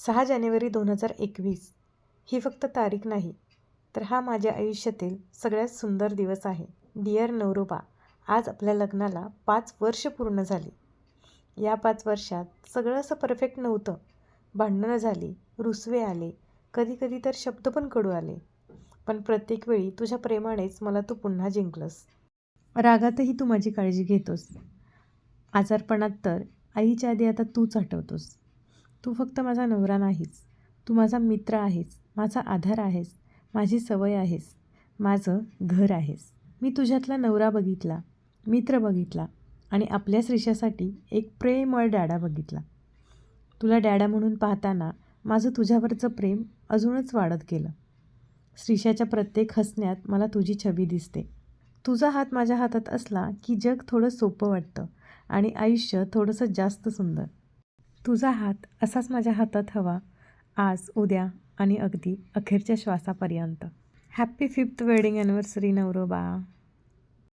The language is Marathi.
6 जानेवारी 2021 ही फक्त तारीख नाही, तर हा माझ्या आयुष्यातील सगळ्यात सुंदर दिवस आहे. डिअर नवरोबा, आज आपल्या लग्नाला 5 वर्ष पूर्ण झाली. या 5 वर्षात सगळं असं परफेक्ट नव्हतं. भांडणं झाली, रुसवे आले, कधी-कधी तर शब्द पण कडू आले. पण प्रत्येक वेळी तुझ्या प्रेमानेच मला तू पुन्हा जिंकलंस. रागातही तू माझी काळजी घेतोस. आजारपणात तर आईच्या आधी आता तूच आठवतोस. तू फक्त माझा नवरा नाहीस, तू माझा मित्र आहेस, माझा आधार आहेस, माझी सवय आहेस, माझं घर आहेस. मी तुझ्यातला नवरा बघितला, मित्र बघितला आणि आपल्या श्रीशासाठी एक प्रेमळ डॅडा बघितला. तुला डॅडा म्हणून पाहताना माझं तुझ्यावरचं प्रेम अजूनच वाढत गेलं. श्रीशाच्या प्रत्येक हसण्यात मला तुझी छबी दिसते. तुझा हात माझ्या हातात असला की जग थोडं सोपं वाटतं आणि आयुष्य थोडंसं जास्त सुंदर. तुझा हात असाच माझ्या हातात हवा, आज, उद्या आणि अगदी अखेरच्या श्वासापर्यंत. Happy 5th wedding anniversary नवरोबा.